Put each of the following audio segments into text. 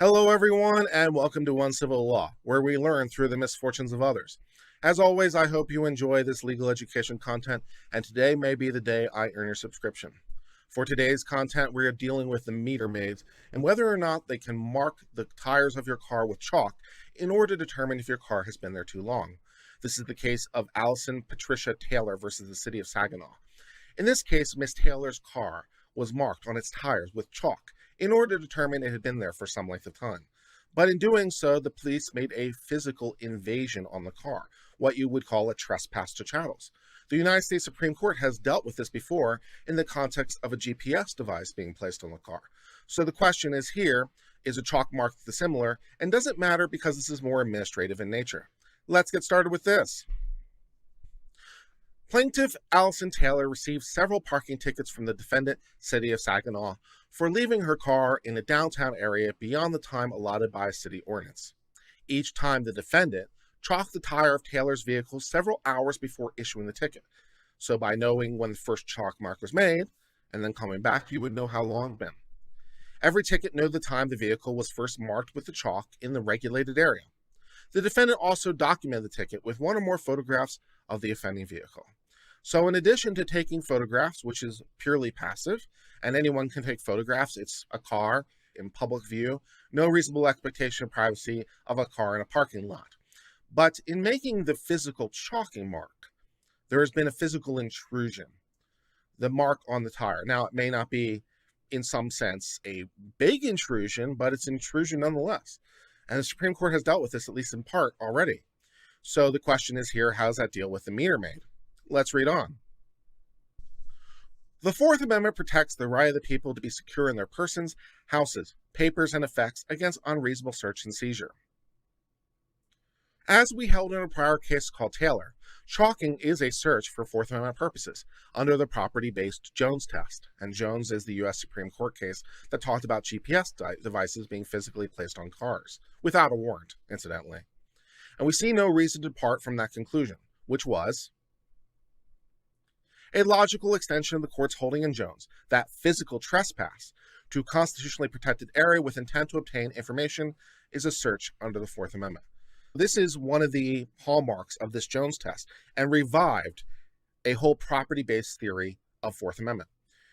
Hello, everyone, and welcome to Uncivil Law, where we learn through the misfortunes of others. As always, I hope you enjoy this legal education content, and today may be the day I earn your subscription. For today's content, we are dealing with the meter maids and whether or not they can mark the tires of your car with chalk in order to determine if your car has been there too long. This is the case of Allison Patricia Taylor versus the city of Saginaw. In this case, Miss Taylor's car was marked on its tires with chalk in order to determine it had been there for some length of time. But in doing so, the police made a physical invasion on the car, what you would call a trespass to chattels. The United States Supreme Court has dealt with this before in the context of a GPS device being placed on the car. So the question is here, is a chalk mark dissimilar, and does it matter because this is more administrative in nature? Let's get started with this. Plaintiff Allison Taylor received several parking tickets from the defendant, City of Saginaw, for leaving her car in a downtown area beyond the time allotted by a city ordinance. Each time the defendant chalked the tire of Taylor's vehicle several hours before issuing the ticket. So by knowing when the first chalk mark was made, and then coming back, you would know how long it's been. Every ticket noted the time the vehicle was first marked with the chalk in the regulated area. The defendant also documented the ticket with one or more photographs of the offending vehicle. So in addition to taking photographs, which is purely passive, and anyone can take photographs, it's a car in public view, no reasonable expectation of privacy of a car in a parking lot. But in making the physical chalking mark, there has been a physical intrusion, the mark on the tire. Now, it may not be, in some sense, a big intrusion, but it's an intrusion nonetheless. And the Supreme Court has dealt with this, at least in part, already. So the question is here, how does that deal with the meter maid? Let's read on. The Fourth Amendment protects the right of the people to be secure in their persons, houses, papers, and effects against unreasonable search and seizure. As we held in a prior case called Taylor, chalking is a search for Fourth Amendment purposes under the property-based Jones test, and Jones is the U.S. Supreme Court case that talked about GPS devices being physically placed on cars, without a warrant, incidentally. And we see no reason to depart from that conclusion, which was a logical extension of the court's holding in Jones that physical trespass to a constitutionally protected area with intent to obtain information is a search under the Fourth Amendment. This is one of the hallmarks of this Jones test and revived a whole property-based theory of Fourth Amendment.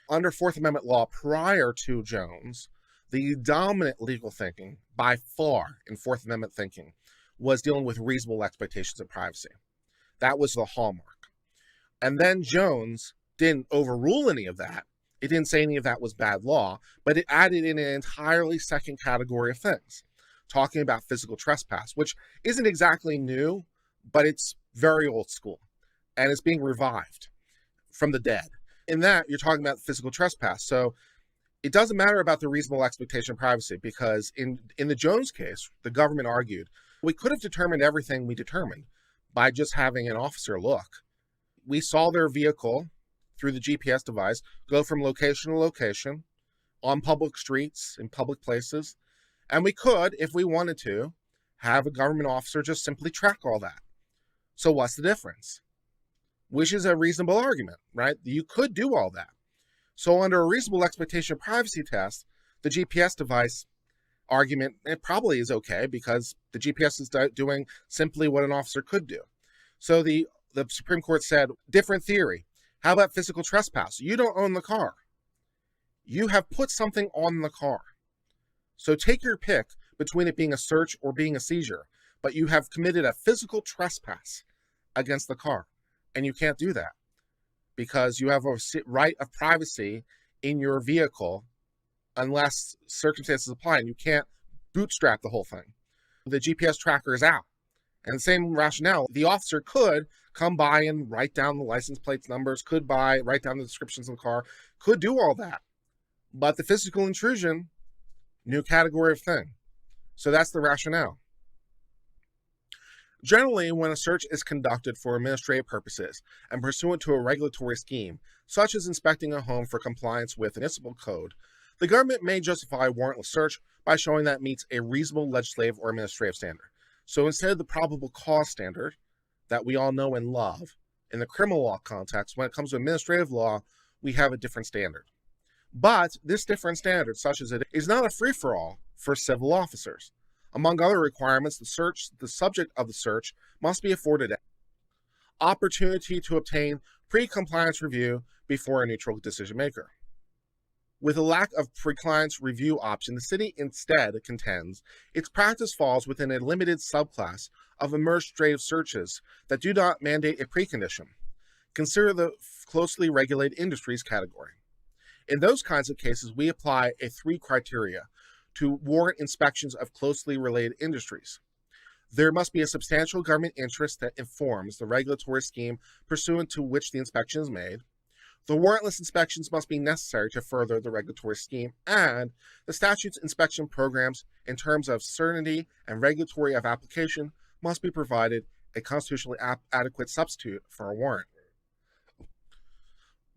Under Fourth Amendment law prior to Jones, the dominant legal thinking by far in Fourth Amendment thinking was dealing with reasonable expectations of privacy. That was the hallmark. And then Jones didn't overrule any of that. It didn't say any of that was bad law, but it added in an entirely second category of things, talking about physical trespass, which isn't exactly new, but it's very old school, and it's being revived from the dead. In that, you're talking about physical trespass. So it doesn't matter about the reasonable expectation of privacy, because in the Jones case, the government argued, we could have determined everything we determined by just having an officer look. We saw their vehicle through the GPS device go from location to location on public streets, in public places, and we could, if we wanted to, have a government officer just simply track all that. So what's the difference? Which is a reasonable argument, right? You could do all that. So under a reasonable expectation of privacy test, the GPS device argument, it probably is okay because the GPS is doing simply what an officer could do. So the Supreme Court said, different theory. How about physical trespass? You don't own the car. You have put something on the car. So take your pick between it being a search or being a seizure, but you have committed a physical trespass against the car, and you can't do that because you have a right of privacy in your vehicle unless circumstances apply, and you can't bootstrap the whole thing. The GPS tracker is out. And the same rationale, the officer could come by and write down the license plates numbers, could write down the descriptions of the car, could do all that. But the physical intrusion, new category of thing. So that's the rationale. Generally, when a search is conducted for administrative purposes and pursuant to a regulatory scheme, such as inspecting a home for compliance with municipal code, the government may justify a warrantless search by showing that it meets a reasonable legislative or administrative standard. So instead of the probable cause standard that we all know and love, in the criminal law context, when it comes to administrative law, we have a different standard. But this different standard, such as it is not a free-for-all for civil officers. Among other requirements, the subject of the search must be afforded opportunity to obtain pre-compliance review before a neutral decision maker. With a lack of pre-compliance review option, the city instead contends its practice falls within a limited subclass of administrative searches that do not mandate a precondition. Consider the closely regulated industries category. In those kinds of cases, we apply a 3 criteria to warrant inspections of closely related industries. There must be a substantial government interest that informs the regulatory scheme pursuant to which the inspection is made. The warrantless inspections must be necessary to further the regulatory scheme, and the statute's inspection programs, in terms of certainty and regulatory of application, must be provided a constitutionally adequate substitute for a warrant.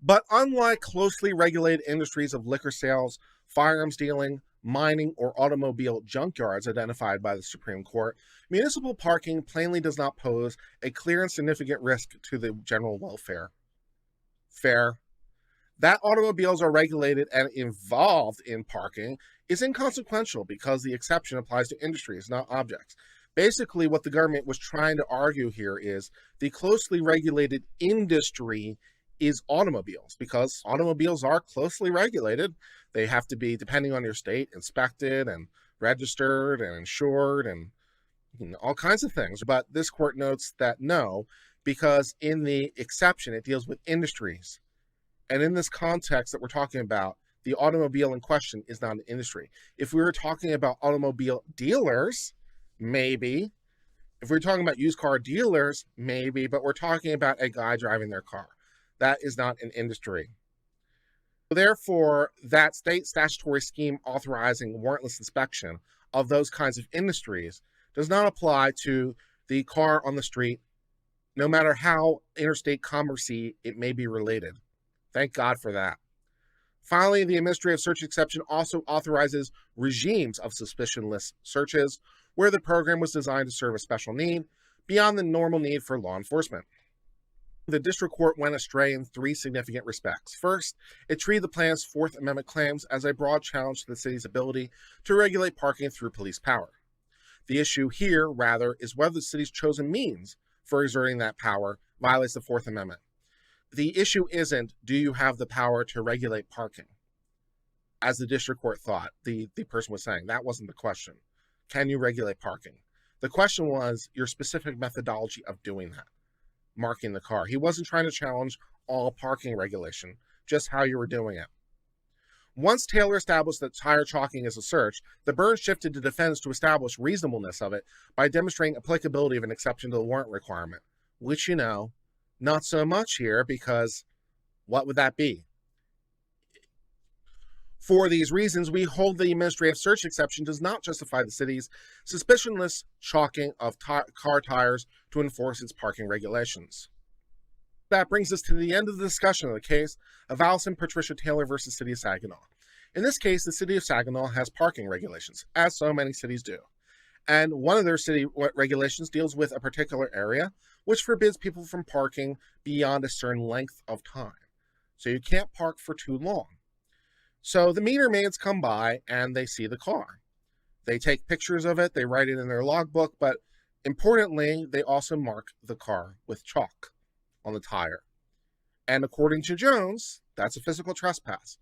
But unlike closely regulated industries of liquor sales, firearms dealing, mining, or automobile junkyards identified by the Supreme Court, municipal parking plainly does not pose a clear and significant risk to the general welfare. Fair. That automobiles are regulated and involved in parking is inconsequential because the exception applies to industries, not objects. Basically, what the government was trying to argue here is the closely regulated industry is automobiles, because automobiles are closely regulated. They have to be, depending on your state, inspected and registered and insured and all kinds of things. But this court notes that no, because in the exception, it deals with industries. And in this context that we're talking about, the automobile in question is not an industry. If we were talking about automobile dealers, maybe. If we're talking about used car dealers, maybe. But we're talking about a guy driving their car. That is not an industry. Therefore, that state statutory scheme authorizing warrantless inspection of those kinds of industries does not apply to the car on the street, no matter how interstate commerce-y it may be related. Thank God for that. Finally, the administrative search exception also authorizes regimes of suspicionless searches where the program was designed to serve a special need beyond the normal need for law enforcement. The district court went astray in 3 significant respects. First, it treated the plan's Fourth Amendment claims as a broad challenge to the city's ability to regulate parking through police power. The issue here, rather, is whether the city's chosen means for exerting that power violates the Fourth Amendment. The issue isn't, do you have the power to regulate parking? As the district court thought, the person was saying, that wasn't the question. Can you regulate parking? The question was your specific methodology of doing that. Marking the car. He wasn't trying to challenge all parking regulation, just how you were doing it. Once Taylor established that tire chalking is a search, the burden shifted to defense to establish reasonableness of it by demonstrating applicability of an exception to the warrant requirement, which, not so much here, because what would that be? For these reasons, we hold the administrative search exception does not justify the city's suspicionless chalking of car tires to enforce its parking regulations. That brings us to the end of the discussion of the case of Allison Patricia Taylor versus City of Saginaw. In this case, the City of Saginaw has parking regulations, as so many cities do. And one of their city regulations deals with a particular area, which forbids people from parking beyond a certain length of time. So you can't park for too long. So the meter maids come by and they see the car. They take pictures of it, they write it in their logbook, but importantly, they also mark the car with chalk on the tire. And according to Jones, that's a physical trespass.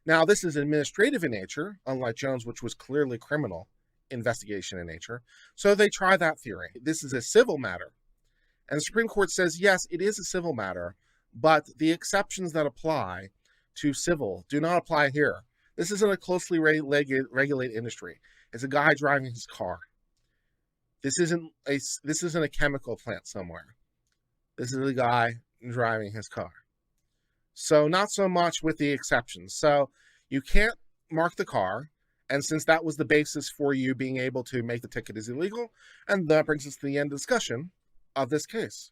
Now, this is administrative in nature, unlike Jones, which was clearly criminal investigation in nature. So they try that theory. This is a civil matter. And the Supreme Court says, yes, it is a civil matter, but the exceptions that apply to civil do not apply here. This isn't a closely regulated industry. It's a guy driving his car. This isn't a chemical plant somewhere. This is a guy driving his car. So not so much with the exceptions. So you can't mark the car, and since that was the basis for you being able to make the ticket is illegal, and that brings us to the end of discussion of this case.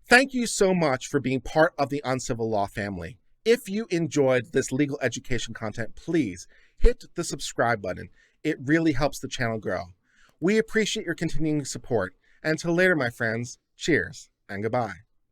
Thank you so much for being part of the Uncivil Law family. If you enjoyed this legal education content, please hit the subscribe button. It really helps the channel grow. We appreciate your continuing support. Until later, my friends, cheers and goodbye.